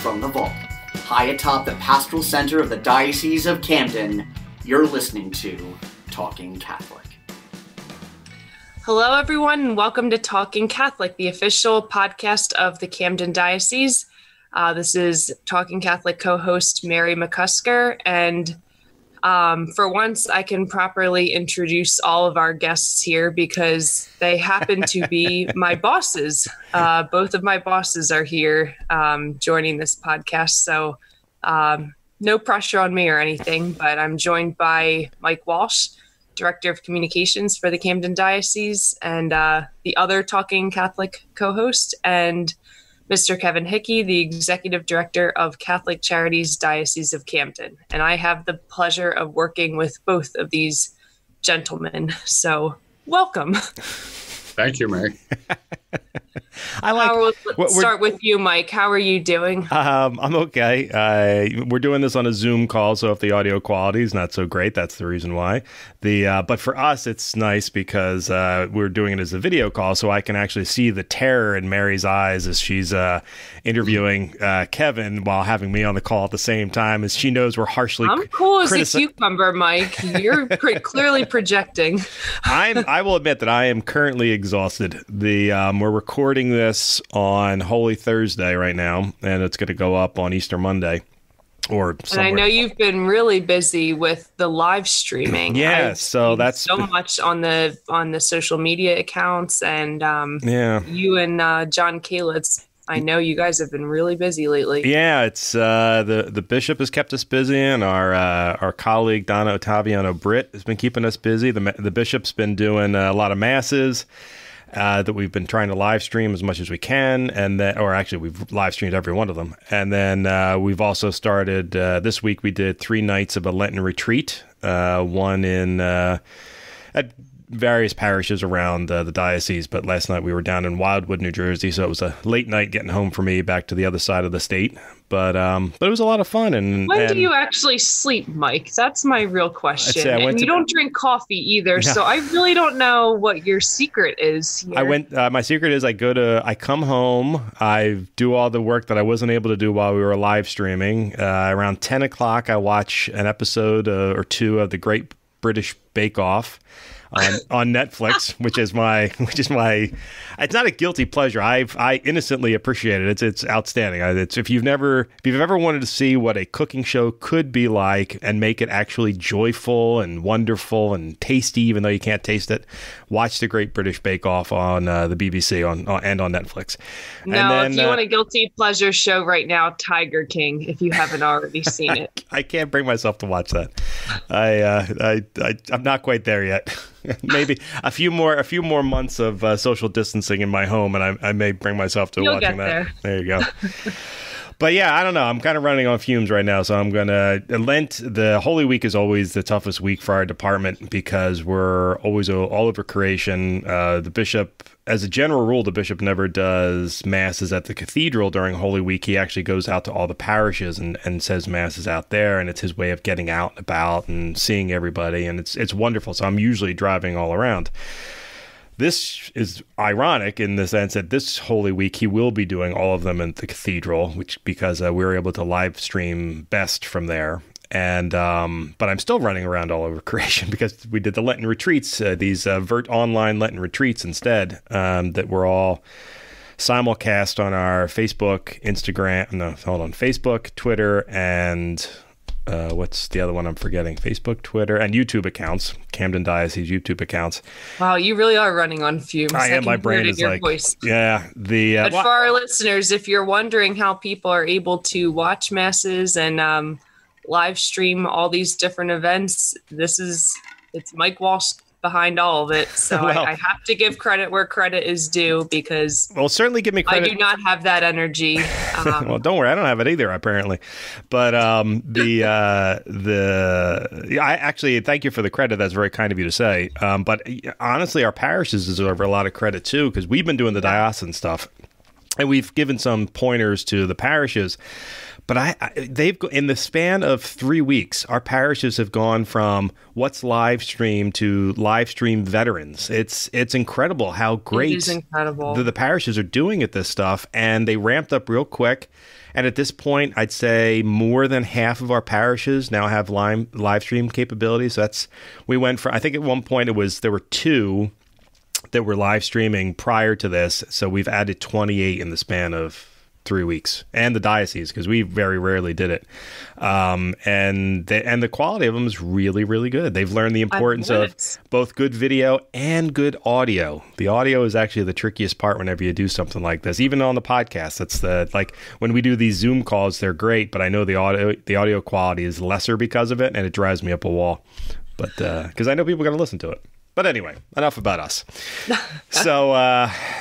From the vault, high atop the pastoral center of the Diocese of Camden, you're listening to Talking Catholic. Hello, everyone, and welcome to Talking Catholic, the official podcast of the Camden Diocese. This is Talking Catholic co-host Mary McCusker, and for once, I can properly introduce all of our guests here because they happen to be my bosses. Both of my bosses are here joining this podcast, so no pressure on me or anything, but I'm joined by Mike Walsh, Director of Communications for the Camden Diocese, and the other Talking Catholic co-host, and Mr. Kevin Hickey, the Executive Director of Catholic Charities, Diocese of Camden. And I have the pleasure of working with both of these gentlemen. So, welcome. Thank you, Mary. Let's start with you, Mike. How are you doing? I'm okay. We're doing this on a Zoom call, so if the audio quality is not so great, that's the reason why. But for us, it's nice because we're doing it as a video call, so I can actually see the terror in Mary's eyes as she's interviewing Kevin while having me on the call at the same time, as she knows we're harshly I'm cool as a cucumber, Mike. You're clearly projecting. I will admit that I am currently exhausted. We're recording this on Holy Thursday right now, and it's going to go up on Easter Monday. And I know you've been really busy with the live streaming. Yeah, so that's so much on the social media accounts, and you and John Kalitz. I know you guys have been really busy lately. Yeah, it's the bishop has kept us busy, and our colleague Donna Ottaviano Britt has been keeping us busy. The bishop's been doing a lot of masses that we've been trying to live stream as much as we can, we've live streamed every one of them. And then we've also started this week. We did 3 nights of a Lenten retreat, one at various parishes around the diocese. But last night we were down in Wildwood, New Jersey, so it was a late night getting home for me back to the other side of the state. But it was a lot of fun. And when do you actually sleep, Mike? That's my real question. And you don't drink coffee either, no. So I really don't know what your secret is here. My secret is I come home, I do all the work that I wasn't able to do while we were live streaming. Around 10 o'clock, I watch an episode or two of the Great British Bake Off on Netflix, which is my it's not a guilty pleasure. I innocently appreciate it. It's outstanding. If you've ever wanted to see what a cooking show could be like and make it actually joyful and wonderful and tasty, even though you can't taste it, watch the Great British Bake Off on the BBC and on Netflix. If you want a guilty pleasure show right now, Tiger King, if you haven't already seen it. I can't bring myself to watch that. I'm not quite there yet. Maybe a few more months of social distancing in my home, and I may bring myself to watching that. There you go. But yeah, I don't know. I'm kind of running on fumes right now, so I'm gonna the Holy Week is always the toughest week for our department because we're always all over creation. The bishop, as a general rule, the bishop never does masses at the cathedral during Holy Week. He actually goes out to all the parishes and says masses out there, and it's his way of getting out and about and seeing everybody, and it's wonderful. So I'm usually driving all around. This is ironic in the sense that this Holy Week he will be doing all of them in the cathedral, because we were able to live stream best from there. And but I'm still running around all over creation because we did the Lenten retreats, these online Lenten retreats instead, that were all simulcast on our Facebook, Facebook, Twitter, and what's the other one I'm forgetting? Facebook, Twitter, and YouTube accounts, Camden Diocese YouTube accounts. Wow, you really are running on fumes. I am. My brain is like, voice. Yeah. But for our listeners, if you're wondering how people are able to watch masses and live stream all these different events, it's Mike Walsh behind all of it. So I have to give credit where credit is due because certainly give me credit. I do not have that energy. Well, don't worry, I don't have it either, apparently. But I actually thank you for the credit. That's very kind of you to say. But honestly, our parishes deserve a lot of credit too, because we've been doing the diocesan stuff. And we've given some pointers to the parishes. But they've in the span of 3 weeks, our parishes have gone from what's live stream to live stream veterans. It's incredible how great the parishes are doing at this stuff, and they ramped up real quick. And at this point, I'd say more than half of our parishes now have live stream capabilities. We went from, I think at one point there were 2 that were live streaming prior to this. So we've added 28 in the span of 3 weeks, and the diocese, because we very rarely did it. And the quality of them is really, really good. They've learned the importance of both good video and good audio. The audio is actually the trickiest part whenever you do something like this, even on the podcast. That's like when we do these Zoom calls, they're great, but I know the audio quality is lesser because of it, and it drives me up a wall. But because I know people are going to listen to it. But anyway, enough about us. So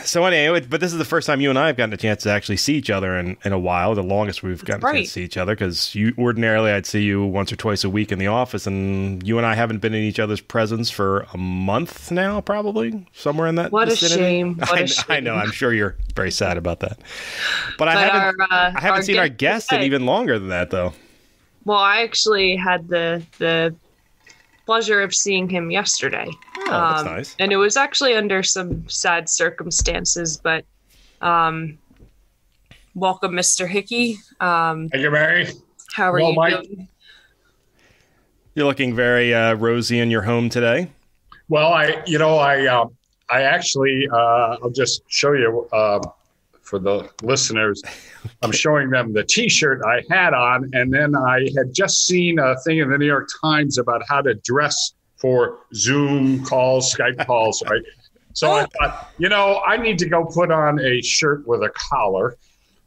anyway, but this is the first time you and I have gotten a chance to actually see each other in a while. The longest we've gotten a chance to see each other, because ordinarily I'd see you once or twice a week in the office, and you and I haven't been in each other's presence for a month now, probably somewhere in that. What vicinity. A shame! I know. I'm sure you're very sad about that. But I haven't seen our guest in even longer than that, though. Well, I actually had the pleasure of seeing him yesterday. Oh, that's nice. And it was actually under some sad circumstances, but welcome, Mr. Hickey. Thank you, Mary. How are you doing? You're looking very rosy in your home today. Well, I actually, I'll just show you for the listeners. I'm showing them the T-shirt I had on, and then I had just seen a thing in the New York Times about how to dress for Zoom calls, Skype calls, right? So I thought, I need to go put on a shirt with a collar,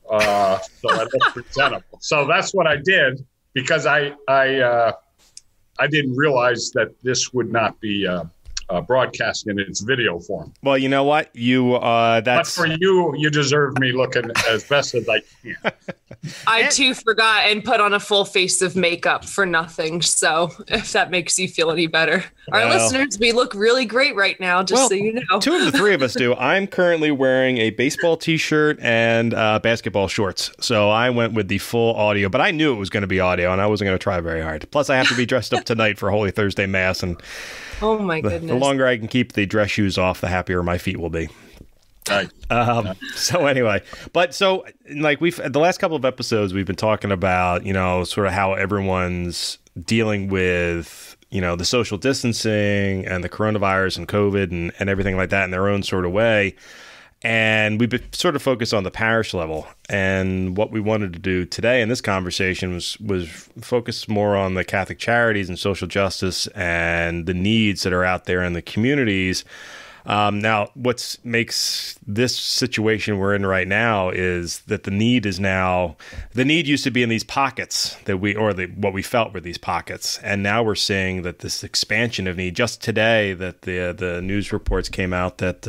so I look presentable. So that's what I did, because I didn't realize that this would not be broadcast in its video form. Well, you know what? But for you deserve me looking as best as I can. I too forgot and put on a full face of makeup for nothing. So if that makes you feel any better. Our listeners, we look really great right now, just so you know. 2 of the 3 of us do. I'm currently wearing a baseball T-shirt and basketball shorts. So I went with the full audio, but I knew it was going to be audio, and I wasn't going to try very hard. Plus, I have to be dressed up tonight for Holy Thursday Mass, and oh my goodness. The longer I can keep the dress shoes off, the happier my feet will be. Right. So anyway, we've the last couple of episodes, we've been talking about, sort of how everyone's dealing with, the social distancing and the coronavirus and COVID and everything like that in their own sort of way. And we've been sort of focused on the parish level. And what we wanted to do today in this conversation was focus more on the Catholic Charities and social justice and the needs that are out there in the communities. Now, what makes this situation we're in right now is that the need used to be in these pockets what we felt were these pockets. And now we're seeing that this expansion of need. Just today that the news reports came out that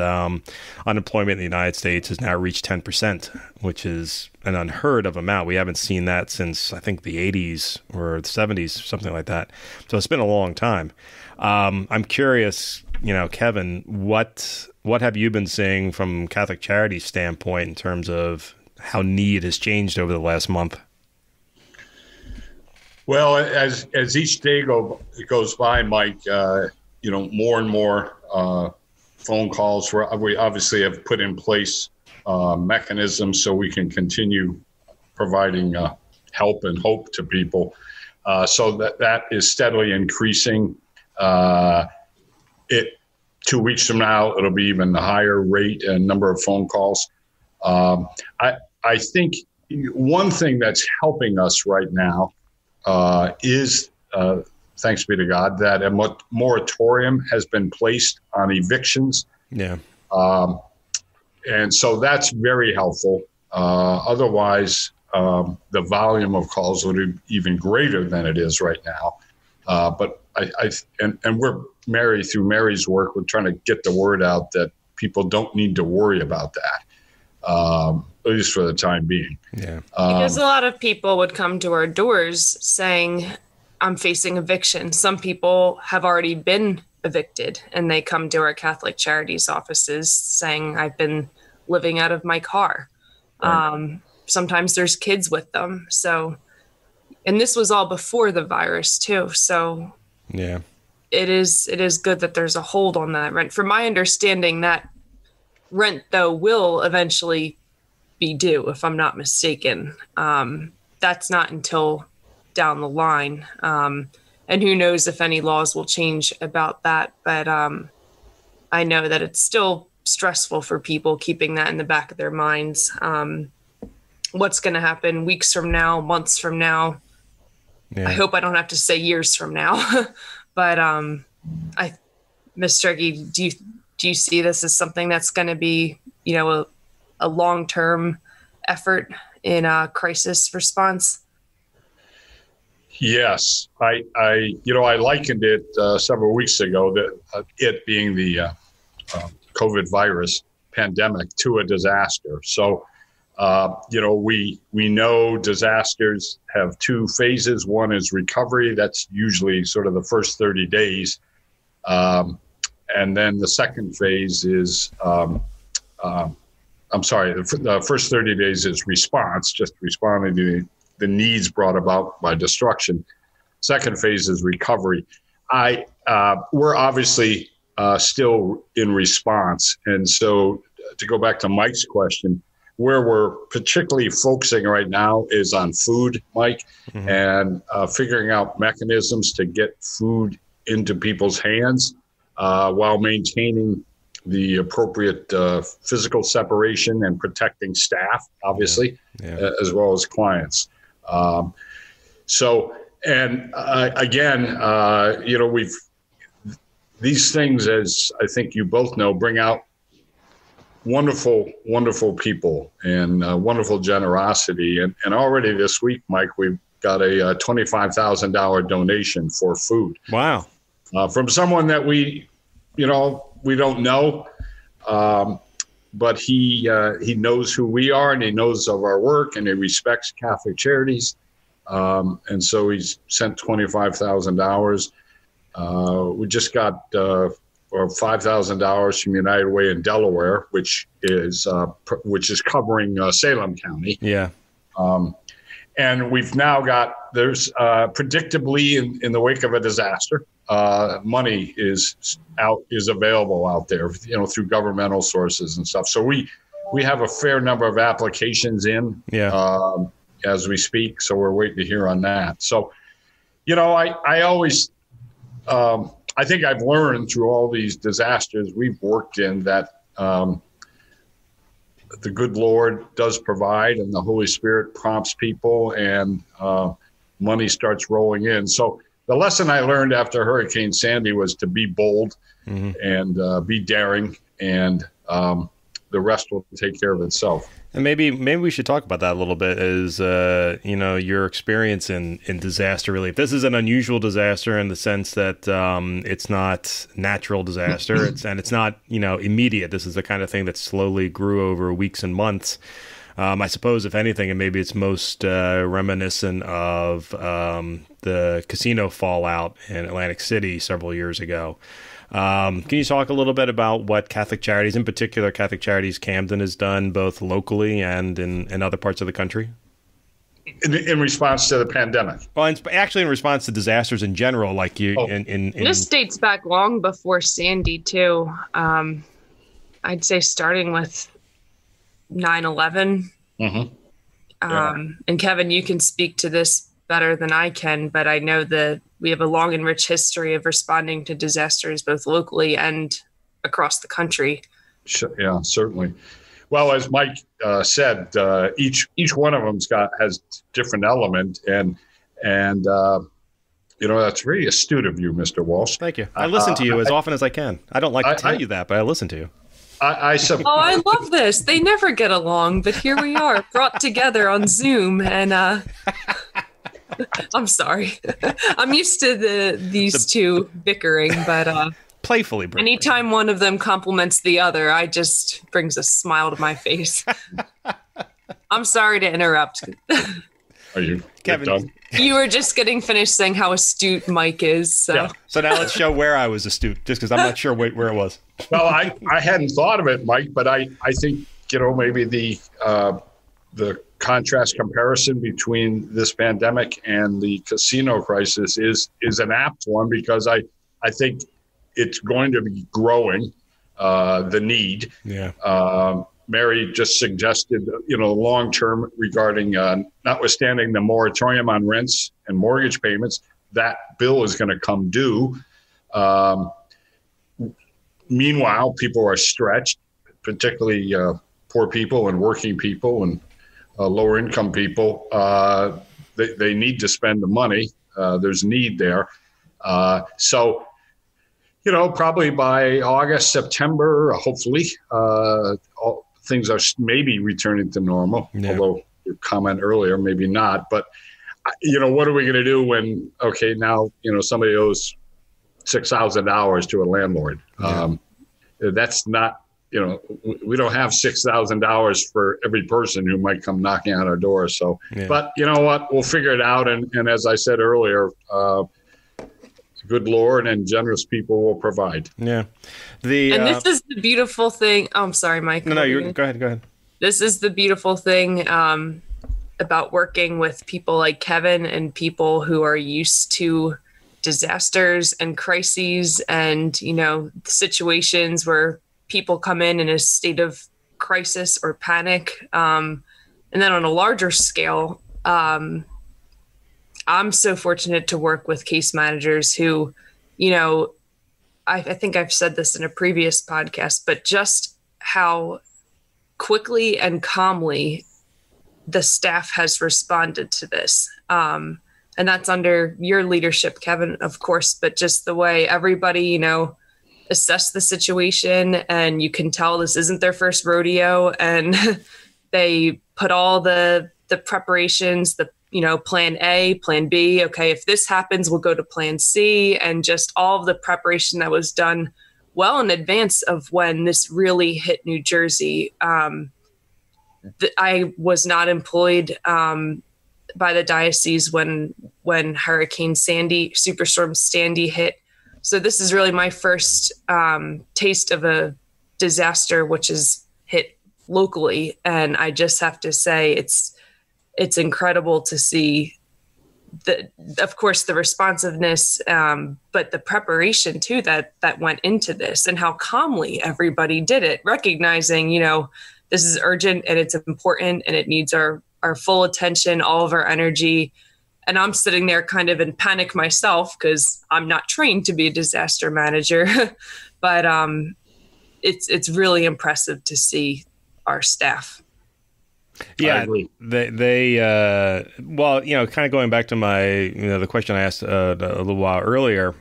unemployment in the United States has now reached 10%, which is an unheard of amount. We haven't seen that since, I think, the 80s or the 70s, something like that. So it's been a long time. I'm curious, Kevin, what have you been seeing from Catholic Charities standpoint in terms of how need has changed over the last month? Well, as each day goes by, Mike, more and more phone calls. We obviously have put in place mechanisms so we can continue providing help and hope to people. So that is steadily increasing. 2 weeks from now, it'll be even a higher rate and number of phone calls. I think one thing that's helping us right now is, thanks be to God, that a moratorium has been placed on evictions. Yeah. And so that's very helpful. Otherwise, the volume of calls would be even greater than it is right now. But we're through Mary's work, we're trying to get the word out that people don't need to worry about that, at least for the time being. Yeah. Because a lot of people would come to our doors saying, I'm facing eviction. Some people have already been evicted, and they come to our Catholic Charities offices saying, I've been living out of my car. Right. sometimes there's kids with them. So, and this was all before the virus too. So yeah, it is good that there's a hold on that rent. From my understanding, that rent though will eventually be due, if I'm not mistaken. That's not until down the line. And who knows if any laws will change about that. But I know that it's still stressful for people, keeping that in the back of their minds. What's going to happen weeks from now, months from now? Yeah. I hope I don't have to say years from now. But Ms. Strege, do you see this as something that's going to be, a long-term effort in crisis response? Yes, I likened it several weeks ago that it being the COVID virus pandemic to a disaster. So, we know disasters have two phases. One is recovery. That's usually sort of the first 30 days. And then the second phase is, the first 30 days is response, just responding to the needs brought about by destruction. Second phase is recovery. We're obviously still in response. And so to go back to Mike's question, where we're particularly focusing right now is on food, Mike, and figuring out mechanisms to get food into people's hands while maintaining the appropriate physical separation and protecting staff, obviously, as well as clients. These things, as I think you both know, bring out wonderful, wonderful people and wonderful generosity. And already this week, Mike, we've got a $25,000 donation for food. Wow. From someone that we don't know, but he knows who we are and he knows of our work and he respects Catholic Charities. And so he's sent $25,000. We just got $5,000 from United Way in Delaware, which is covering Salem County. Yeah. And we've now got, there's predictably in the wake of a disaster, money is available out there, through governmental sources and stuff. So we have a fair number of applications in as we speak. So we're waiting to hear on that. So, I always, I think I've learned through all these disasters we've worked in that the good Lord does provide and the Holy Spirit prompts people and money starts rolling in. So the lesson I learned after Hurricane Sandy was to be bold and be daring, and the rest will take care of itself. And maybe we should talk about that a little bit, is your experience in disaster relief. This is an unusual disaster in the sense that it's not natural disaster, it's not immediate. This is the kind of thing that slowly grew over weeks and months. I suppose, if anything, and maybe it's most reminiscent of the casino fallout in Atlantic City several years ago. Can you talk a little bit about what Catholic Charities, in particular Catholic Charities Camden, has done both locally and in other parts of the country? In response to the pandemic? Well, actually in response to disasters in general, like you. This dates back long before Sandy, too. I'd say starting with 9/11. And Kevin, you can speak to this better than I can, but I know that we have a long and rich history of responding to disasters both locally and across the country. Yeah, certainly. Well, as Mike said, each one of them has different element, and that's very astute of you, Mr. Walsh. Thank you. I listen to you as often as I can. I don't like to tell you that, but I listen to you. I love this. They never get along, but here we are, brought together on Zoom, and I'm sorry. I'm used to these two bickering, but playfully bickering. Anytime one of them compliments the other, I just brings a smile to my face. I'm sorry to interrupt. Are you, Kevin? Done? You were just getting finished saying how astute Mike is. So, yeah. So now let's show where I was astute, just because I'm not sure where it was. Well, I hadn't thought of it, Mike, but I think maybe the contrast comparison between this pandemic and the casino crisis is an apt one, because I think it's going to be growing, the need. Yeah. Mary just suggested, long term regarding, notwithstanding the moratorium on rents and mortgage payments, that bill is going to come due. Meanwhile, people are stretched, particularly poor people and working people and lower income people. They need to spend the money. There's need there. So, probably by August, September, hopefully, things are maybe returning to normal. Yeah. Although your comment earlier, maybe not. But, what are we going to do when, now, somebody owes $6,000 to a landlord? Yeah. That's not, we don't have $6,000 for every person who might come knocking on our door. So, yeah. But you know what? We'll figure it out. And as I said earlier, good Lord and generous people will provide. Yeah. And this is the beautiful thing. Oh, I'm sorry, Mike. No, go ahead. This is the beautiful thing about working with people like Kevin and people who are used to disasters and crises and, situations where people come in a state of crisis or panic. And then on a larger scale, I'm so fortunate to work with case managers who, I think I've said this in a previous podcast, but just how quickly and calmly the staff has responded to this. And that's under your leadership, Kevin, of course, but just the way everybody, assessed the situation, and you can tell this isn't their first rodeo, and they put all the preparations, plan A, plan B. Okay, if this happens, we'll go to plan C, and just all of the preparation that was done well in advance of when this really hit New Jersey. I was not employed by the diocese when Hurricane Sandy, Superstorm Sandy hit. So this is really my first taste of a disaster which is hit locally, and I just have to say it's incredible to see of course, the responsiveness, but the preparation too that went into this, and how calmly everybody did it, recognizing, this is urgent and it's important and it needs our full attention, all of our energy. And I'm sitting there kind of in panic myself because I'm not trained to be a disaster manager, but it's really impressive to see our staff. Yeah, they well, kind of going back to my, the question I asked a little while earlier,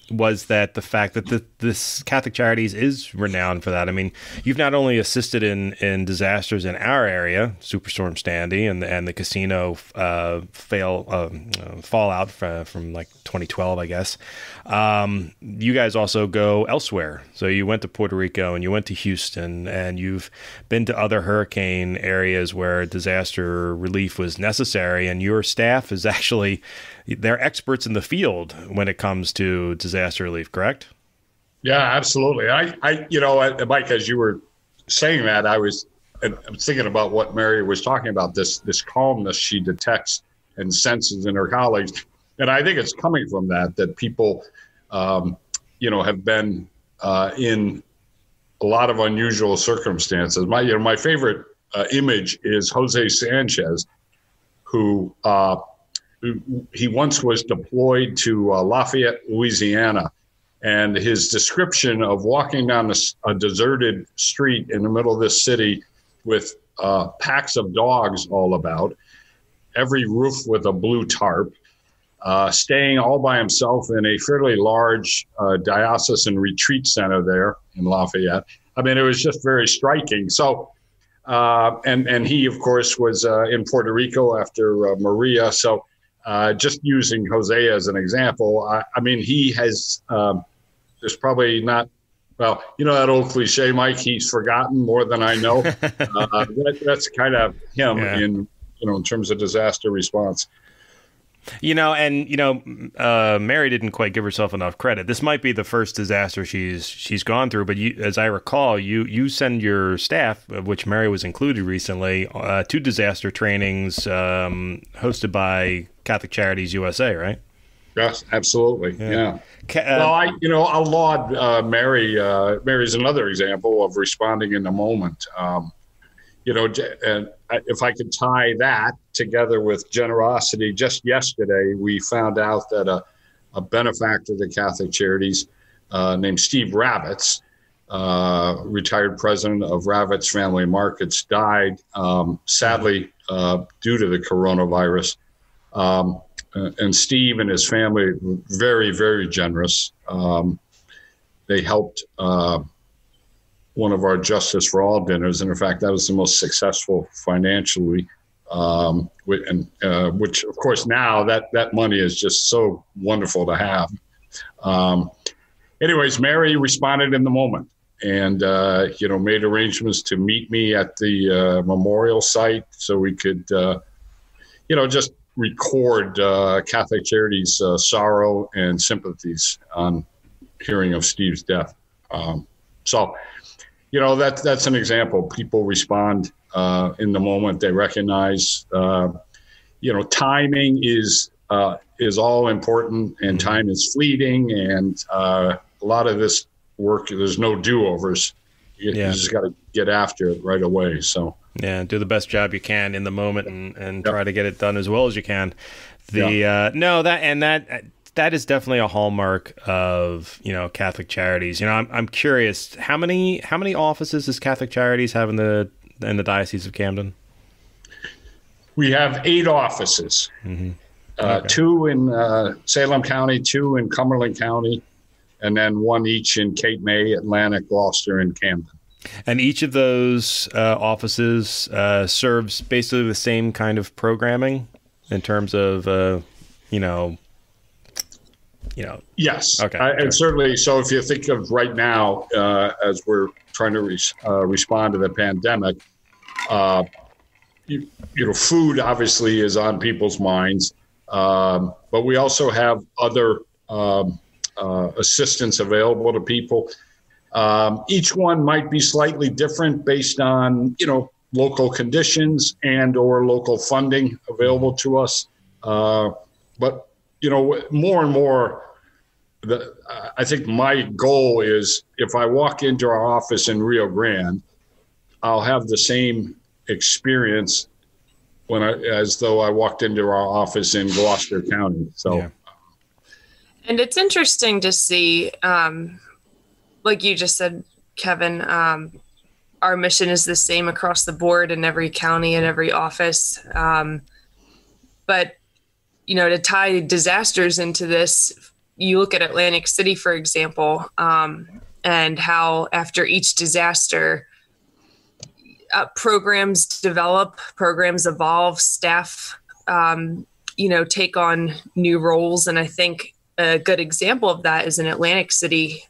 was that the fact that this Catholic Charities is renowned for that. I mean, you've not only assisted in disasters in our area, Superstorm Sandy and the casino fallout from like 2012, I guess. You guys also go elsewhere. So you went to Puerto Rico and you went to Houston, and you've been to other hurricane areas where disaster relief was necessary, and your staff is actually, they're experts in the field when it comes to disaster relief, correct? Yeah, absolutely. I Mike, as you were saying that, I was thinking about what Mary was talking about, this calmness she detects and senses in her colleagues. And I think it's coming from that people, have been in a lot of unusual circumstances. My favorite image is Jose Sanchez, who he once was deployed to Lafayette, Louisiana, and his description of walking down a deserted street in the middle of this city with packs of dogs all about, every roof with a blue tarp, staying all by himself in a fairly large diocesan retreat center there in Lafayette. I mean, it was just very striking. So, and he, of course, was in Puerto Rico after Maria. So just using Jose as an example, I mean, he has, there's probably not, well, that old cliche, Mike, he's forgotten more than I know. That's kind of him in terms of disaster response. Mary didn't quite give herself enough credit. This might be the first disaster she's gone through, but as I recall, you send your staff, of which Mary was included recently, to disaster trainings hosted by Catholic Charities USA, right? Yes, absolutely. Yeah. Well, I'll laud Mary. Mary's another example of responding in the moment. And if I could tie that together with generosity, just yesterday we found out that a benefactor of the Catholic Charities named Steve Ravitz, retired president of Ravitz Family Markets, died sadly due to the coronavirus. And Steve and his family were very, very generous. They helped one of our Justice for All dinners. And in fact, that was the most successful financially, which of course now that money is just so wonderful to have. Anyways, Mary responded in the moment and, made arrangements to meet me at the memorial site so we could, just record Catholic Charities' sorrow and sympathies on hearing of Steve's death. That's an example. People respond in the moment. They recognize, timing is all important, and time is fleeting. And a lot of this work, there's no do-overs. You just got to get after it right away. So do the best job you can in the moment and try to get it done as well as you can. That is definitely a hallmark of, Catholic Charities. I'm curious, how many offices does Catholic Charities have in the Diocese of Camden? We have 8 offices, okay. 2 in Salem County, 2 in Cumberland County, and then 1 each in Cape May, Atlantic, Gloucester, and Camden. And each of those offices serves basically the same kind of programming in terms of, Yes. Okay. And certainly, so if you think of right now, as we're trying to respond to the pandemic, food obviously is on people's minds, but we also have other assistance available to people. Each one might be slightly different based on, local conditions and or local funding available to us. But more and more, I think my goal is if I walk into our office in Rio Grande, I'll have the same experience as though I walked into our office in Gloucester County. So, yeah. And it's interesting to see, like you just said, Kevin, our mission is the same across the board in every county and every office. But to tie disasters into this, you look at Atlantic City, for example, and how after each disaster, programs develop, programs evolve, staff, take on new roles. And I think a good example of that is in Atlantic City.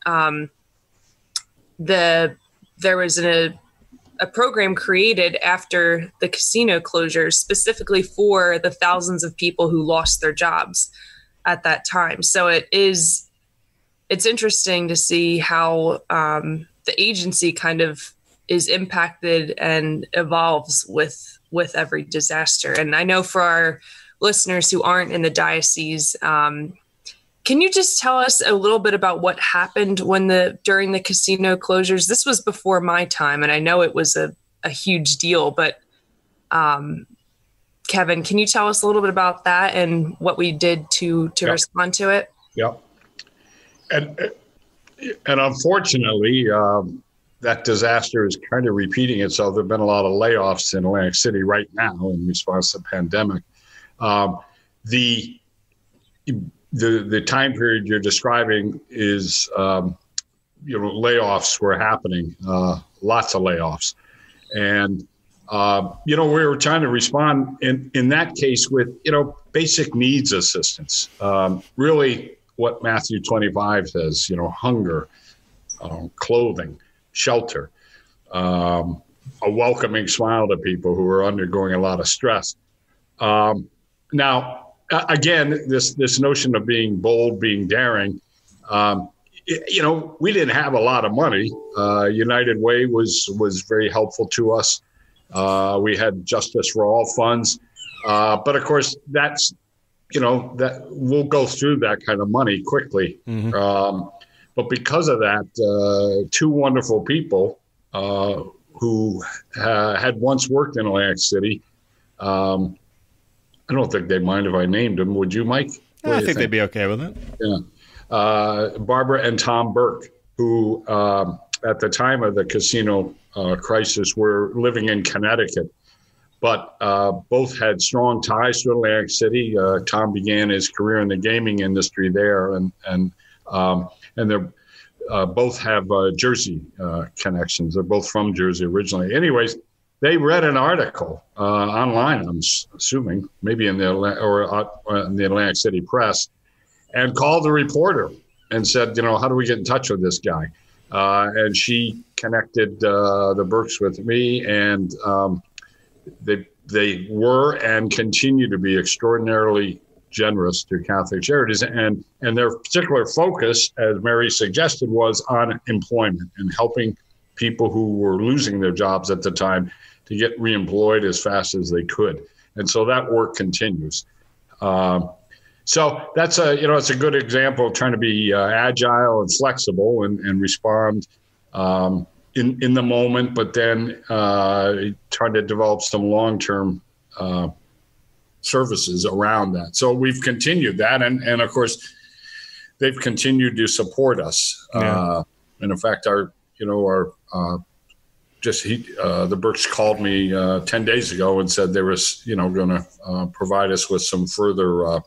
There was a program created after the casino closures specifically for the thousands of people who lost their jobs at that time. So it's interesting to see how the agency kind of is impacted and evolves with every disaster. And I know for our listeners who aren't in the diocese, can you just tell us a little bit about what happened during the casino closures? This was before my time, and I know it was a huge deal, but Kevin, can you tell us a little bit about that and what we did to respond to it? Yeah. And unfortunately, that disaster is kind of repeating itself. There have been a lot of layoffs in Atlantic City right now in response to the pandemic. The time period you're describing is, layoffs were happening, lots of layoffs. And, we were trying to respond in that case with, basic needs assistance. Really what Matthew 25 says, hunger, clothing, shelter, a welcoming smile to people who are undergoing a lot of stress. Now, again, this notion of being bold, being daring, we didn't have a lot of money. United Way was very helpful to us. We had Justice for All funds. But of course, that's, that we'll go through that kind of money quickly. Mm-hmm. But because of that, two wonderful people who had once worked in Atlantic City, I don't think they'd mind if I named them. Would you, Mike? I think they'd be okay with it. Yeah. Barbara and Tom Burke, who at the time of the casino crisis were living in Connecticut, but both had strong ties to Atlantic City. Tom began his career in the gaming industry there, and they're both have Jersey connections. They're both from Jersey originally. Anyways, they read an article online, I'm assuming, maybe in the Atlantic City Press, and called the reporter and said, how do we get in touch with this guy? And she connected the Burkes with me, and they were and continue to be extraordinarily generous to Catholic Charities. And their particular focus, as Mary suggested, was on employment and helping people who were losing their jobs at the time to get reemployed as fast as they could. And so that work continues. So that's it's a good example of trying to be agile and flexible and respond in the moment, but then trying to develop some long-term services around that. So we've continued that, and of course they've continued to support us. Yeah. And in fact, the Burkes called me 10 days ago and said they was going to provide us with some further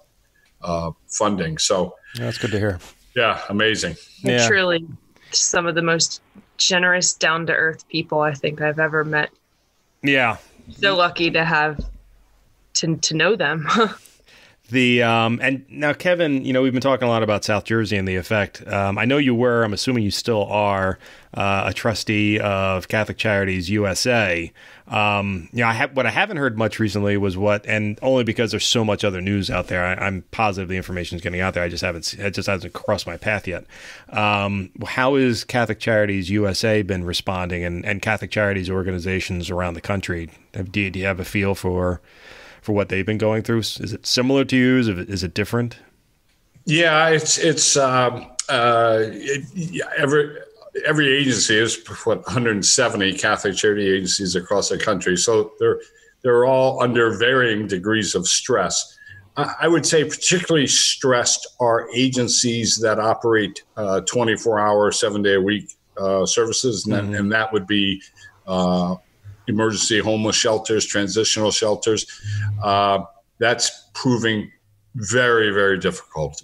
funding. So that's good to hear. Yeah, amazing. Yeah. Truly some of the most generous, down-to-earth people I think I've ever met. Yeah. So lucky to have to know them. And now, Kevin, we've been talking a lot about South Jersey and the effect. I know you were, I'm assuming you still are, a trustee of Catholic Charities USA. What I haven't heard much recently was and only because there's so much other news out there, I'm positive the information is getting out there. It just hasn't crossed my path yet. How has Catholic Charities USA been responding, and Catholic Charities organizations around the country? Do you have a feel for what they've been going through? Is it similar to you? Is it different? Yeah, it's every agency is 170 Catholic charity agencies across the country. So they're all under varying degrees of stress. I would say particularly stressed are agencies that operate 24-hour, 7-day-a-week services, mm-hmm. and that would be emergency homeless shelters, transitional shelters. That's proving very, very difficult.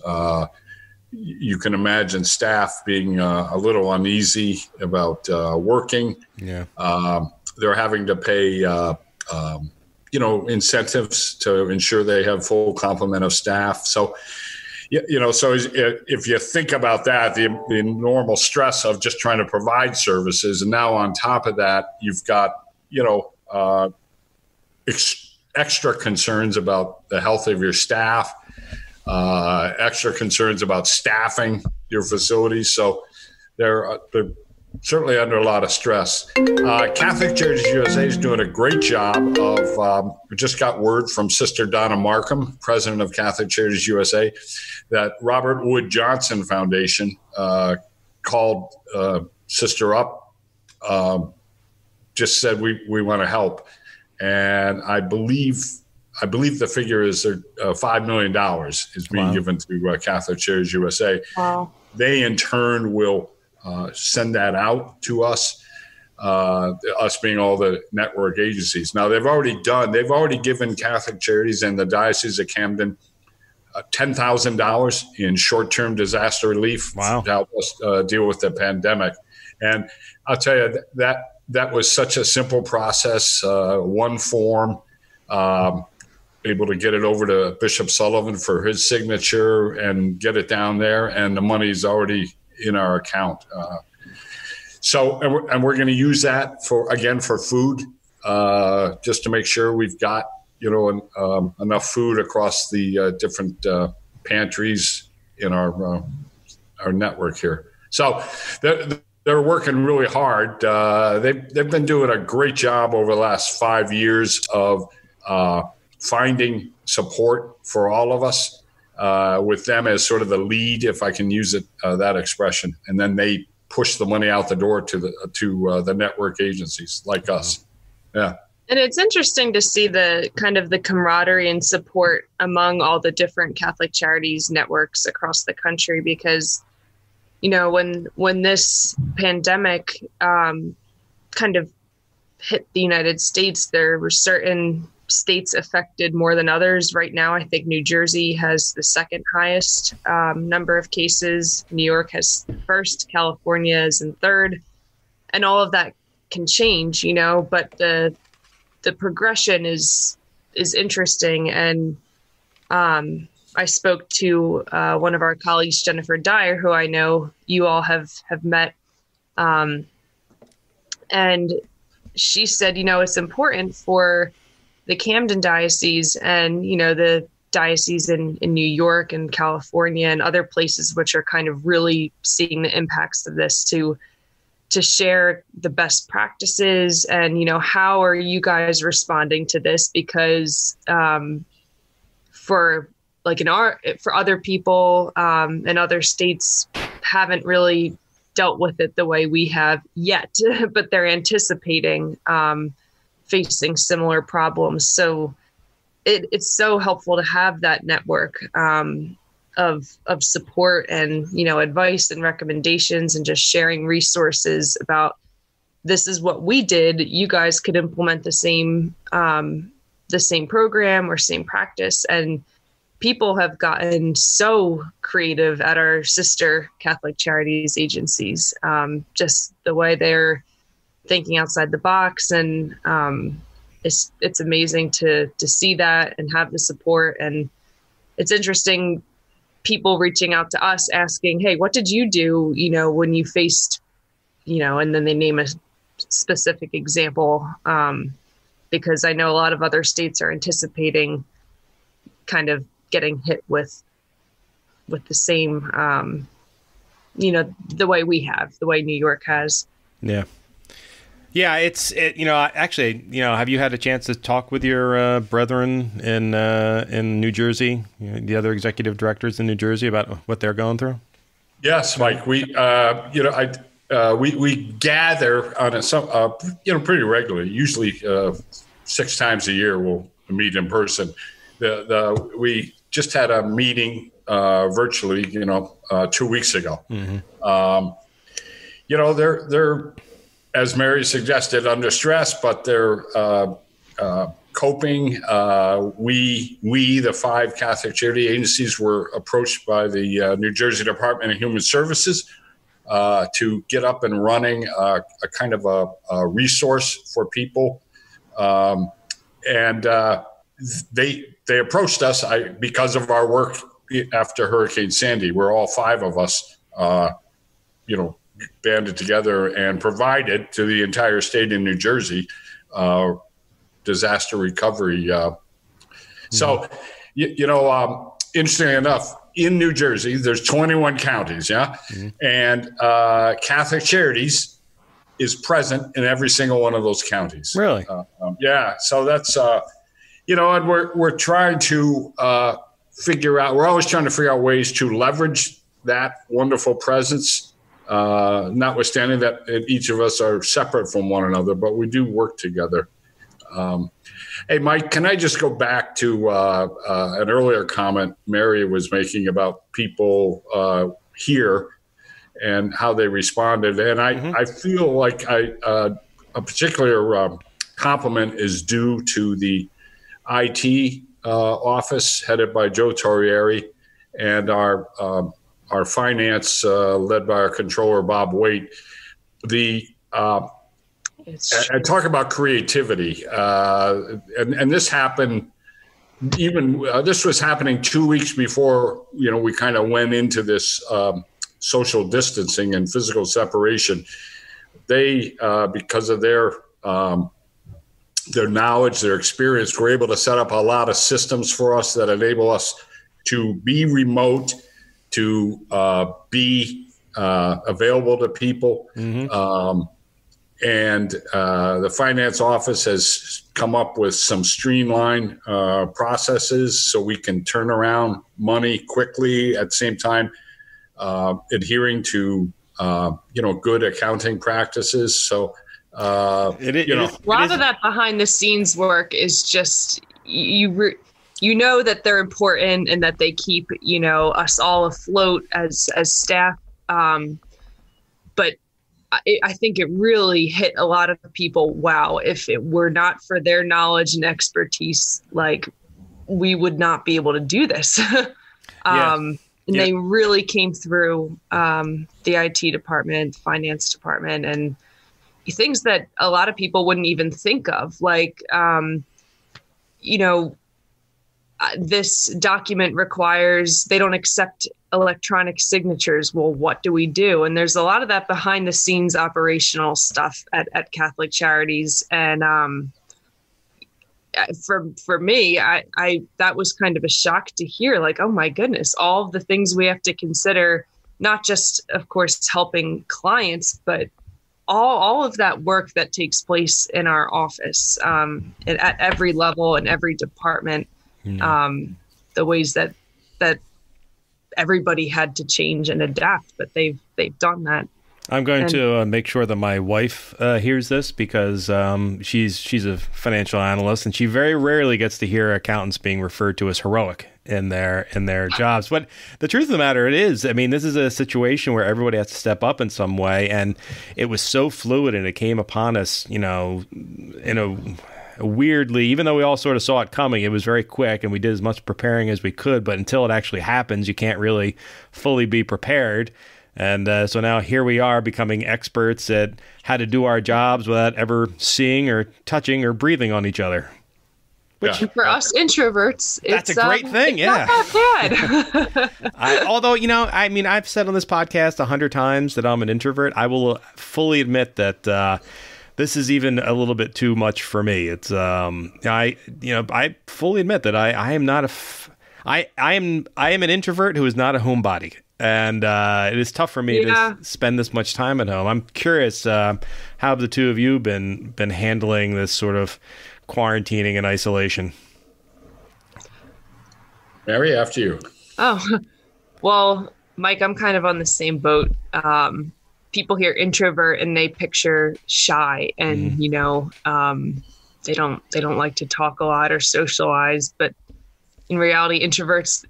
You can imagine staff being a little uneasy about working. Yeah. They're having to pay, incentives to ensure they have full complement of staff. So, so if you think about that, the normal stress of just trying to provide services, and now on top of that, you've got extra concerns about the health of your staff, extra concerns about staffing your facilities. So they're certainly under a lot of stress. Catholic Charities USA is doing a great job of, we just got word from Sister Donna Markham, president of Catholic Charities USA, that Robert Wood Johnson Foundation called Sister up, just said we want to help, and I believe the figure is $5 million is being given to Catholic Charities USA. Wow. They in turn will send that out to us, us being all the network agencies. Now they've already given Catholic Charities and the Diocese of Camden $10,000 in short-term disaster relief to help us deal with the pandemic. And I'll tell you that was such a simple process, one form, able to get it over to Bishop Sullivan for his signature and get it down there, and the money's already in our account. And we're going to use that for food, just to make sure we've got enough food across the different pantries in our network here. So they're working really hard. They've been doing a great job over the last 5 years of finding support for all of us, with them as sort of the lead, if I can use that expression, and then they push the money out the door to the network agencies like us. Yeah. And it's interesting to see the kind of the camaraderie and support among all the different Catholic Charities networks across the country, because, when this pandemic kind of hit the United States, there were certain states affected more than others. Right now, I think New Jersey has the second highest number of cases. New York has first, California is in third, and all of that can change, but the progression is interesting. And I spoke to one of our colleagues, Jennifer Dyer, who I know you all have met. And she said, it's important for the Camden Diocese and, the diocese in New York and California and other places which are kind of really seeing the impacts of this to share the best practices and, how are you guys responding to this? Because for other people and other states haven't really dealt with it the way we have yet, but they're anticipating facing similar problems. So it's so helpful to have that network of support and, advice and recommendations and just sharing resources about this is what we did. You guys could implement the same program or same practice. And people have gotten so creative at our sister Catholic Charities agencies, just the way they're thinking outside the box. And it's amazing to see that and have the support. And it's interesting, people reaching out to us asking, hey, what did you do, when you faced, and then they name a specific example, because I know a lot of other states are anticipating kind of getting hit with the same, the way we have, the way New York has. Yeah. Yeah, actually, have you had a chance to talk with your brethren in New Jersey, the other executive directors in New Jersey, about what they're going through? Yes, Mike. We gather on pretty regularly. Usually 6 times a year we'll meet in person. We just had a meeting virtually, 2 weeks ago. Mm-hmm. They're as Mary suggested, under stress, but they're coping. We, the 5 Catholic charity agencies, were approached by the New Jersey Department of Human Services to get up and running a kind of a resource for people. And they approached us because of our work after Hurricane Sandy, where all 5 of us, banded together and provided to the entire state in New Jersey disaster recovery. So, interestingly enough, in New Jersey, there's 21 counties, yeah? Mm-hmm. And Catholic Charities is present in every single one of those counties. Really? Yeah. So that's, and we're trying to we're always trying to figure out ways to leverage that wonderful presence, notwithstanding that each of us are separate from one another, but we do work together. Hey, Mike, can I just go back to an earlier comment Mary was making about people here and how they responded? And I feel like a particular compliment is due to the IT office headed by Joe Torrieri and our finance led by our controller, Bob Waite. And talk about creativity. And this happened this was happening 2 weeks before, we kind of went into this social distancing and physical separation. They, because of their their knowledge, their experience, were able to set up a lot of systems for us that enable us to be remote, to be available to people. Mm-hmm. And the finance office has come up with some streamlined processes so we can turn around money quickly, at the same time adhering to good accounting practices. So a lot of that behind the scenes work is just you know that they're important and that they keep us all afloat as staff. But I think it really hit a lot of people. Wow, if it were not for their knowledge and expertise, like, we would not be able to do this. They really came through the IT department, finance department, and things that a lot of people wouldn't even think of. Like, this document requires, they don't accept electronic signatures. Well, what do we do? And there's a lot of that behind the scenes operational stuff at Catholic Charities. And for me, I that was kind of a shock to hear, like, oh my goodness, all of the things we have to consider, not just, of course, helping clients, but all of that work that takes place in our office, and at every level and every department, the ways that everybody had to change and adapt, but they've done that. I'm going to make sure that my wife hears this, because she's a financial analyst, and she very rarely gets to hear accountants being referred to as heroic in their jobs. But the truth of the matter, this is a situation where everybody has to step up in some way, and it was so fluid, and it came upon us, in a weirdly, even though we all sort of saw it coming, it was very quick, and we did as much preparing as we could. But until it actually happens, you can't really fully be prepared. And so now here we are, becoming experts at how to do our jobs without ever seeing or touching or breathing on each other. Which for us introverts, that's a great thing. Not that bad. Although, I've said on this podcast 100 times that I'm an introvert. I will fully admit that this is even a little bit too much for me. It's I fully admit that I am not I am an introvert who is not a homebody. And it is tough for me to spend this much time at home. I'm curious, how have the two of you been handling this sort of quarantining and isolation? Mary, after you. Oh, well, Mike, I'm kind of on the same boat. People hear introvert and they picture shy, and they don't like to talk a lot or socialize. But in reality, introverts,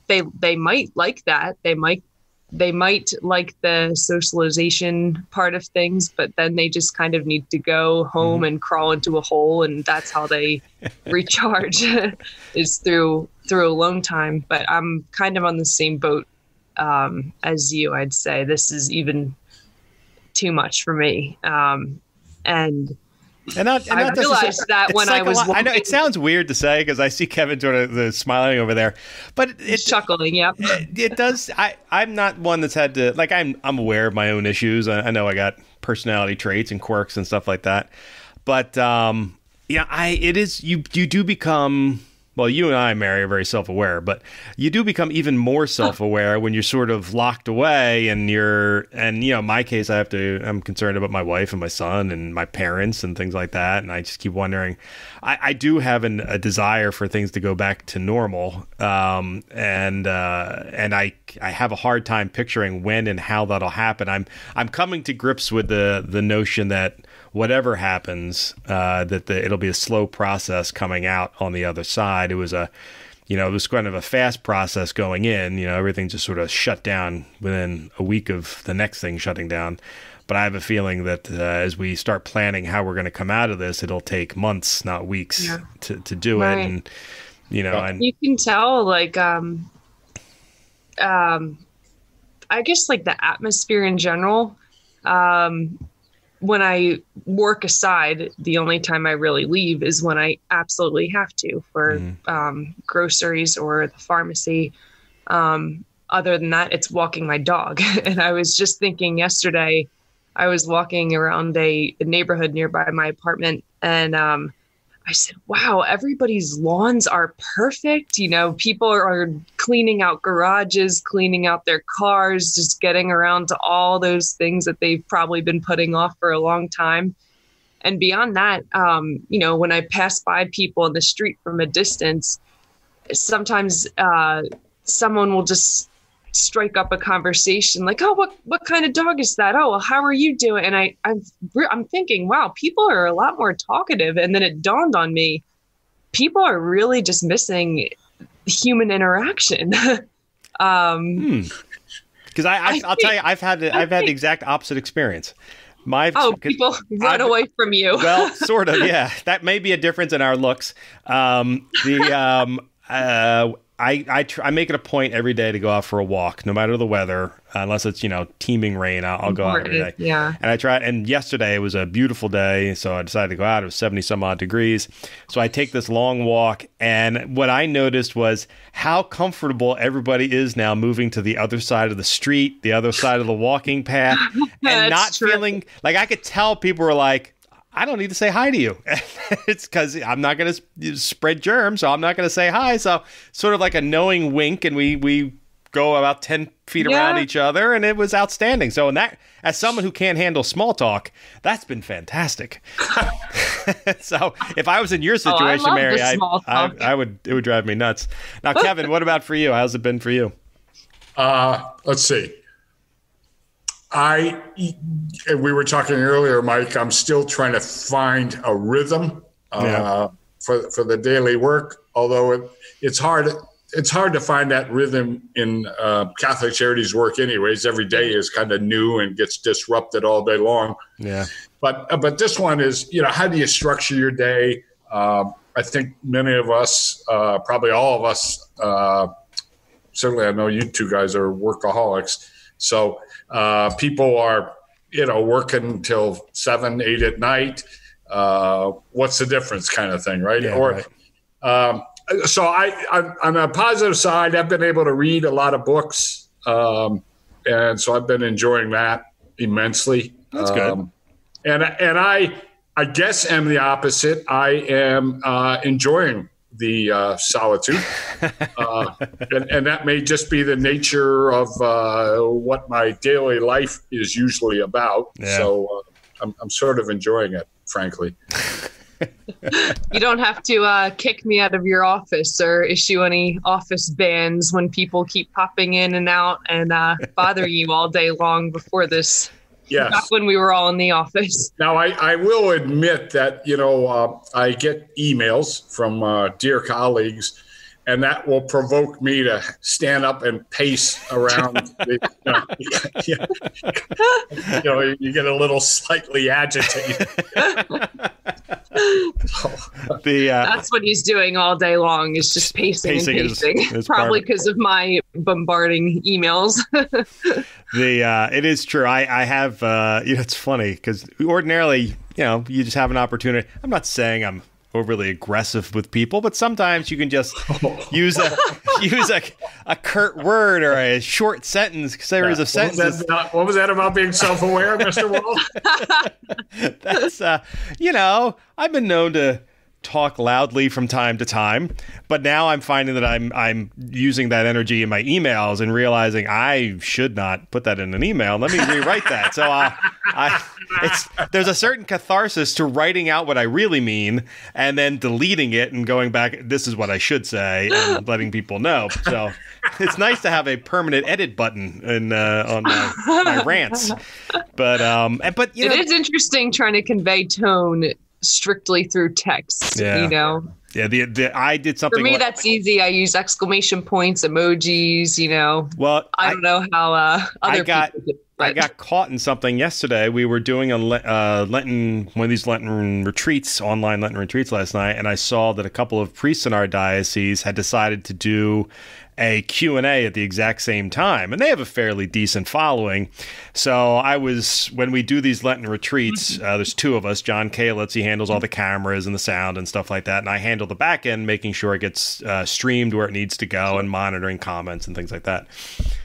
they might like that. They might like the socialization part of things, but then they just kind of need to go home and crawl into a hole, and that's how they recharge is through alone time. But I'm kind of on the same boat as you. I'd say this is even too much for me. I realized that when I was walking. I know it sounds weird to say, because I see Kevin sort of smiling over there, but it's chuckling. Yeah, it does. I'm not one that's had to, like, I'm aware of my own issues. I know I got personality traits and quirks and stuff like that, but it is, you do become. Well, you and I, Mary, are very self-aware, but you do become even more self-aware when you're sort of locked away, and in my case, I'm concerned about my wife and my son and my parents and things like that. And I just keep wondering, I do have a desire for things to go back to normal. And I have a hard time picturing when and how that'll happen. I'm coming to grips with the notion that whatever happens, it'll be a slow process coming out on the other side. It was it was kind of a fast process going in. Everything just sort of shut down within a week of the next thing shutting down. But I have a feeling that as we start planning how we're going to come out of this, it'll take months, not weeks, to do it. And and you can tell, like, I guess, like, the atmosphere in general. When I work aside, the only time I really leave is when I absolutely have to for groceries or the pharmacy. Other than that, it's walking my dog. And I was just thinking yesterday, I was walking around a neighborhood nearby my apartment, and I said, wow, everybody's lawns are perfect. People are cleaning out garages, cleaning out their cars, just getting around to all those things that they've probably been putting off for a long time. And beyond that, when I pass by people in the street from a distance, sometimes someone will just strike up a conversation like, oh, what kind of dog is that? Oh, well, how are you doing? And I'm thinking, wow, people are a lot more talkative. And then it dawned on me, people are really just missing human interaction. Because I'll tell you, I've had the exact opposite experience. People run away from you. Well, sort of, yeah. That may be a difference in our looks. I make it a point every day to go out for a walk, no matter the weather, unless it's, teeming rain. I'll go out every day. Yeah. And I tried, and yesterday it was a beautiful day, so I decided to go out. It was 70 some odd degrees. So I take this long walk, and what I noticed was how comfortable everybody is now moving to the other side of the street, the other side of the walking path, and not feeling like I could tell people were like, I don't need to say hi to you. It's because I'm not going to spread germs, so I'm not going to say hi. So sort of like a knowing wink, and we go about 10 feet around each other, and it was outstanding. So, as someone who can't handle small talk, that's been fantastic. So if I was in your situation, Mary, it would drive me nuts. Now, Kevin, what about for you? How's it been for you? Let's see. We were talking earlier, Mike, I'm still trying to find a rhythm for the daily work, although it's hard to find that rhythm in Catholic Charities work anyways. Every day is kind of new and gets disrupted all day long. Yeah. But this one is, how do you structure your day? I think many of us, probably all of us, certainly I know you two guys are workaholics. So people are, working until 7, 8 at night. What's the difference kind of thing, right? Yeah, right. So I'm on a positive side, I've been able to read a lot of books. And so I've been enjoying that immensely. That's good. And I guess am the opposite. I am enjoying the solitude. And that may just be the nature of what my daily life is usually about. Yeah. So I'm sort of enjoying it, frankly. You don't have to kick me out of your office or issue any office bans when people keep popping in and out and bother you all day long before this. Yes. Back when we were all in the office. Now, I will admit that, I get emails from dear colleagues, and that will provoke me to stand up and pace around. You get a little slightly agitated. That's what he's doing all day long, is just pacing and pacing. Is probably because of my bombarding emails. It is true. I have, it's funny because ordinarily, you just have an opportunity. I'm not saying I'm overly aggressive with people, but sometimes you can just use a curt word or a short sentence. Because there is a sentence. What was that about being self-aware, Mr. Walsh? That's, I've been known to talk loudly from time to time, but now I'm finding that I'm using that energy in my emails and realizing I should not put that in an email. Let me rewrite that. So there's a certain catharsis to writing out what I really mean and then deleting it and going back. This is what I should say and letting people know. So it's nice to have a permanent edit button on my rants. But it is interesting trying to convey tone strictly through text, Yeah, I did something. For me, that's easy. I use exclamation points, emojis, Well, I don't know how other people do. I got caught in something yesterday. We were doing one of these Lenten retreats, online Lenten retreats last night, and I saw that a couple of priests in our diocese had decided to do a Q&A at the exact same time, and they have a fairly decent following. So when we do these Lenten retreats, there's two of us. John Kalitz, he handles all the cameras and the sound and stuff like that, and I handle the back end, making sure it gets streamed where it needs to go and monitoring comments and things like that.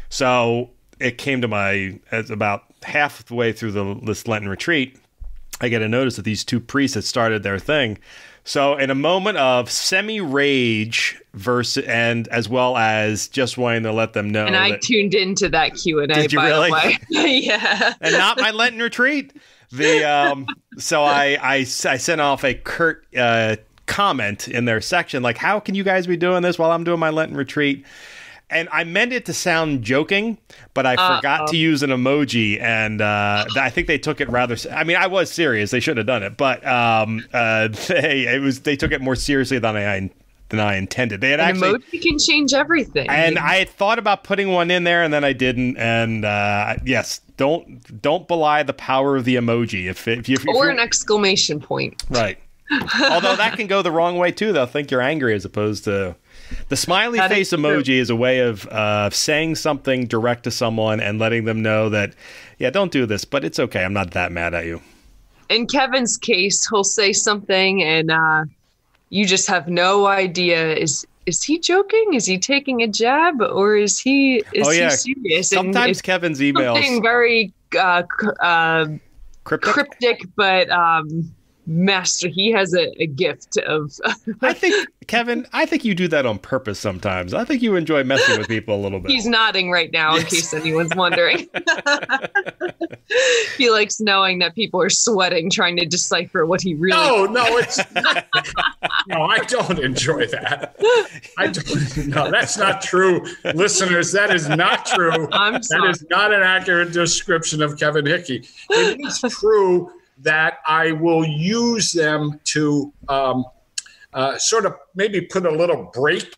So it came to as about halfway through this Lenten retreat, I get a notice that these two priests had started their thing So in a moment of semi-rage and as well as just wanting to let them know. And I tuned into that Q&A, did you by really? the way. Yeah. And not my Lenten retreat. So I sent off a curt comment in their section, like, how can you guys be doing this while I'm doing my Lenten retreat? And I meant it to sound joking, but I forgot to use an emoji, and I think they took it rather. I mean, I was serious; they shouldn't have done it, but they took it more seriously than I intended. They had emoji can change everything, and I had thought about putting one in there, and then I didn't. And yes, don't belie the power of the emoji. If an exclamation point, right? Although that can go the wrong way too. They'll think you're angry as opposed to. The smiley face emoji is a way of saying something direct to someone and letting them know that, yeah, don't do this, but it's okay. I'm not that mad at you. In Kevin's case, he'll say something and you just have no idea. Is he joking? Is he taking a jab? Or is he serious? Sometimes Kevin's emails. Something very cryptic, but... master, he has a gift of I think, Kevin, you do that on purpose sometimes. I think you enjoy messing with people a little bit. He's nodding right now, in case anyone's wondering. He likes knowing that people are sweating trying to decipher what he really it's not. No, I don't enjoy that. No, that's not true. Listeners, that is not true. That is not an accurate description of Kevin Hickey. It is true that I will use them to sort of maybe put a little break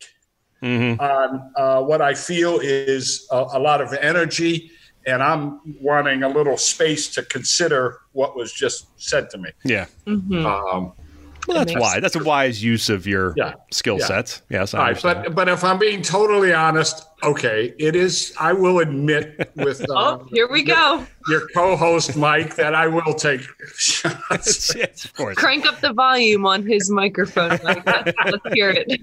on what I feel is a lot of energy, and I'm wanting a little space to consider what was just said to me. Yeah. Mm-hmm. Well, that's why. That's a wise use of your skill sets. Yes, I understand. But if I'm being totally honest, okay, it is. I will admit with here we go. Your co-host Mike that I will take shots. Yes, of course. Crank up the volume on his microphone. Mike. Let's hear it.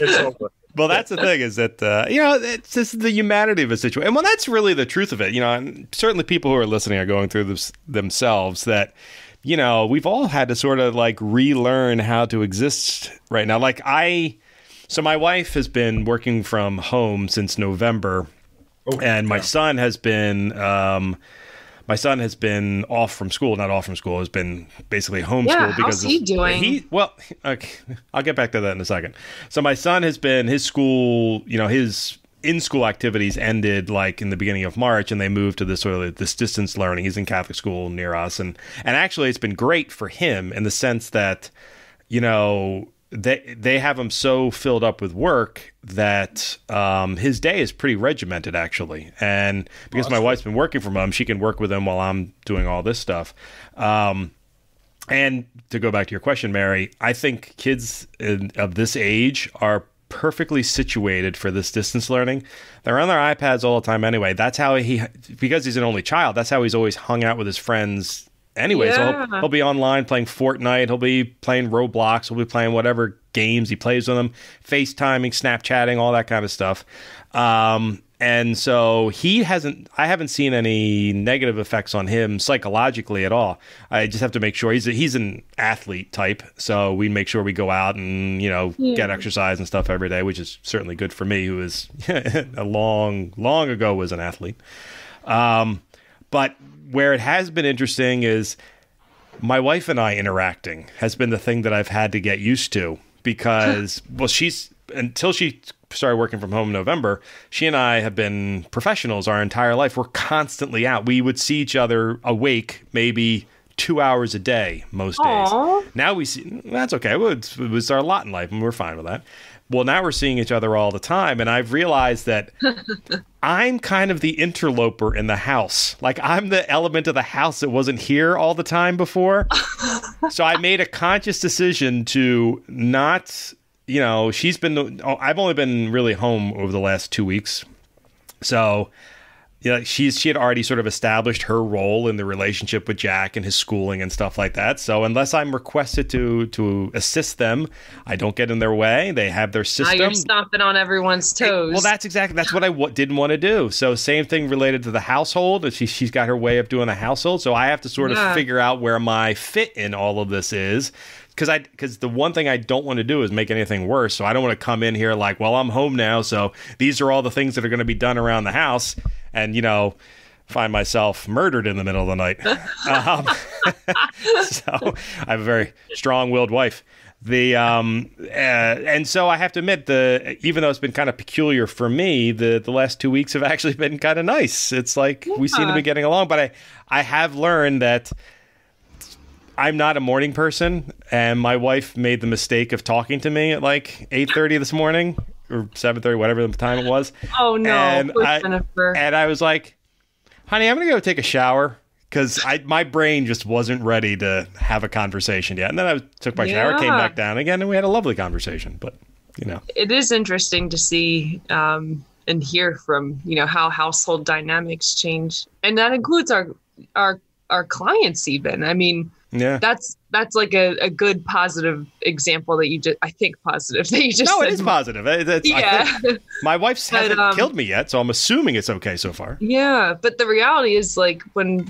It's over. Well, that's the thing is that, it's just the humanity of a situation. And well, that's really the truth of it. And certainly people who are listening are going through this themselves that, we've all had to sort of like relearn how to exist right now. So my wife has been working from home since November, and my son has been off from school. Not off from school, has been basically homeschooled. How's he doing? I'll get back to that in a second. So my son has been, his school, his in-school activities ended like in the beginning of March, and they moved to this distance learning. He's in Catholic school near us, and actually it's been great for him in the sense that they have him so filled up with work that his day is pretty regimented actually, and because my wife's been working from home, she can work with him while I'm doing all this stuff. And to go back to your question, Mary, I think kids of this age are perfectly situated for this distance learning. They're on their iPads all the time anyway. That's how because he's an only child, that's how he's always hung out with his friends anyway. So he'll be online playing Fortnite, he'll be playing Roblox, he'll be playing whatever games he plays with them, FaceTiming, Snapchatting, all that kind of stuff. And so I haven't seen any negative effects on him psychologically at all. I just have to make sure he's an athlete type. So we make sure we go out and, get exercise and stuff every day, which is certainly good for me, who is long ago was an athlete. But where it has been interesting is my wife and I interacting has been the thing that I've had to get used to because, until she started working from home in November, she and I have been professionals our entire life. We're constantly out. We would see each other awake maybe 2 hours a day most days. Now we see, that's okay. It was our lot in life, and we're fine with that. Well, now we're seeing each other all the time, and I've realized that I'm kind of the interloper in the house. Like, I'm the element of the house that wasn't here all the time before. So I made a conscious decision to not... I've only been really home over the last 2 weeks. So, she had already sort of established her role in the relationship with Jack and his schooling and stuff like that. So unless I'm requested to assist them, I don't get in their way. They have their system. Now you're stomping on everyone's toes. Well, that's what I didn't want to do. So same thing related to the household. She's got her way of doing the household. So I have to sort of figure out where my fit in all of this is because the one thing I don't want to do is make anything worse. So I don't want to come in here like, well, I'm home now, so these are all the things that are going to be done around the house, and find myself murdered in the middle of the night. So I have a very strong-willed wife. And so I have to admit, even though it's been kind of peculiar for me, the last 2 weeks have actually been kind of nice. It's like we seem to be getting along, but I have learned that I'm not a morning person, and my wife made the mistake of talking to me at like 8:30 this morning or 7:30, whatever the time it was. Oh no! And I was like, honey, I'm going to go take a shower. Because my brain just wasn't ready to have a conversation yet. And then I took my shower, came back down again, and we had a lovely conversation. But, It is interesting to see and hear from, how household dynamics change. And that includes our clients even. I mean, that's like a good positive example that you just, I think positive that you just said. No, it is positive. Yeah. My wife's hasn't killed me yet, so I'm assuming it's okay so far. Yeah, but the reality is like when,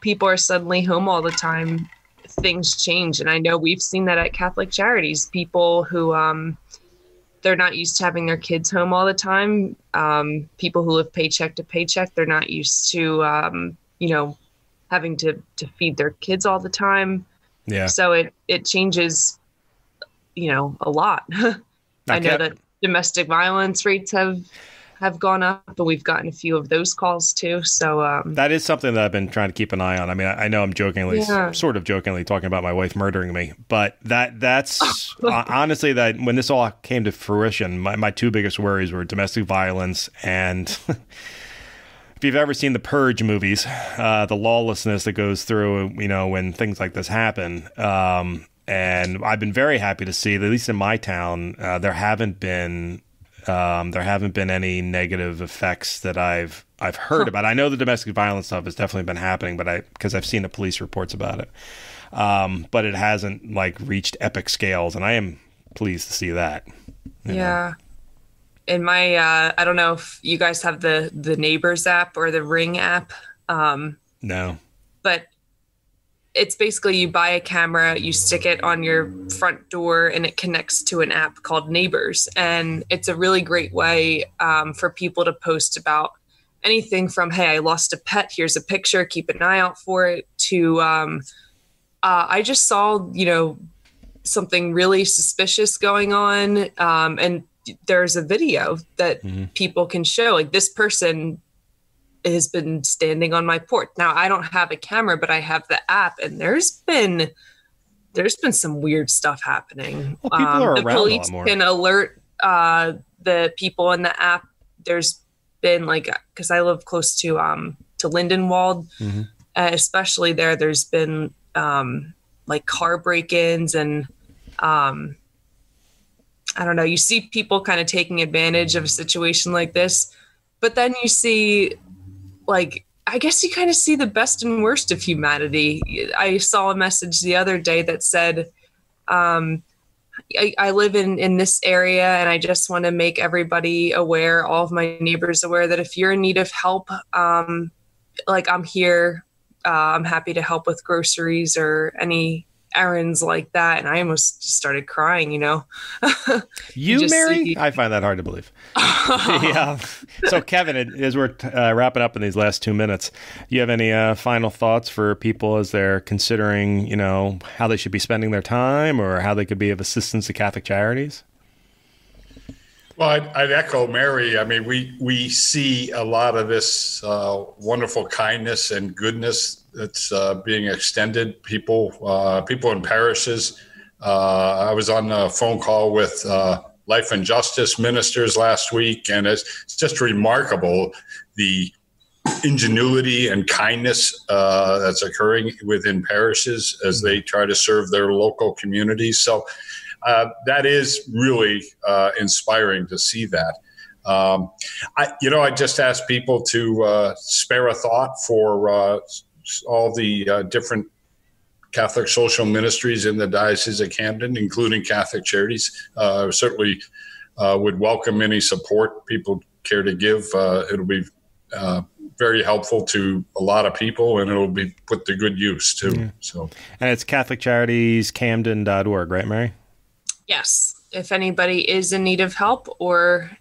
people are suddenly home all the time, things change. And I know we've seen that at Catholic Charities, people who they're not used to having their kids home all the time. People who live paycheck to paycheck, they're not used to, having to feed their kids all the time. Yeah. So it changes, a lot. I know that domestic violence rates have gone up, but we've gotten a few of those calls too. So that is something that I've been trying to keep an eye on. I mean, I know I'm sort of jokingly talking about my wife murdering me, but that's honestly that when this all came to fruition, my two biggest worries were domestic violence and if you've ever seen the Purge movies, the lawlessness that goes through, when things like this happen. And I've been very happy to see that, at least in my town, there haven't been any negative effects that I've heard about. I know the domestic violence stuff has definitely been happening, but because I've seen the police reports about it. But it hasn't reached epic scales, and I am pleased to see that. Yeah. In my, I don't know if you guys have the Neighbors app or the Ring app. No. But it's basically you buy a camera, you stick it on your front door, and it connects to an app called Neighbors. And it's a really great way for people to post about anything from, hey, I lost a pet, here's a picture, keep an eye out for it, to I just saw, something really suspicious going on. And there's a video that people can show, like, this person has been standing on my porch. Now, I don't have a camera, but I have the app, and there's been some weird stuff happening. Well, people are the around police a lot more. can alert the people in the app. There's been because I live close to Lindenwold, especially there's been car break-ins and I don't know, you see people kind of taking advantage of a situation like this, but then you see, I guess you kind of see the best and worst of humanity. I saw a message the other day that said, I live in this area, and I just want to make everybody aware, all of my neighbors aware, that if you're in need of help, I'm here. I'm happy to help with groceries or any errands like that. And I almost just started crying, You, Mary? I find that hard to believe. Yeah. So, Kevin, as we're wrapping up in these last 2 minutes, do you have any final thoughts for people as they're considering, how they should be spending their time or how they could be of assistance to Catholic Charities? Well, I'd echo Mary. I mean, we see a lot of this wonderful kindness and goodness that's being extended. People in parishes. I was on a phone call with Life and Justice ministers last week, and it's just remarkable the ingenuity and kindness that's occurring within parishes as they try to serve their local communities. So that is really inspiring to see that. I just ask people to spare a thought for all the different Catholic social ministries in the Diocese of Camden, including Catholic Charities. Certainly would welcome any support people care to give. It'll be very helpful to a lot of people, and it'll be put to good use too. Yeah. So, and it's CatholicCharitiesCamden.org, right, Mary? Yes. If anybody is in need of help or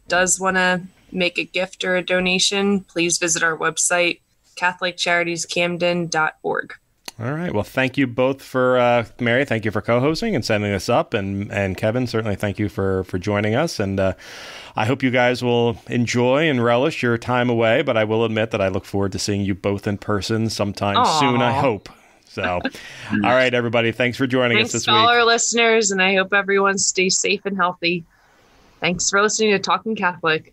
does want to make a gift or a donation, please visit our website, CatholicCharitiesCamden.org. All right. Well, thank you both for Mary. Thank you for co-hosting and setting this up, and Kevin, certainly thank you for joining us. And I hope you guys will enjoy and relish your time away. But I will admit that I look forward to seeing you both in person sometime soon. I hope. So, all right, everybody. Thanks for joining us this week. Thanks to all our listeners, and I hope everyone stays safe and healthy. Thanks for listening to Talking Catholic.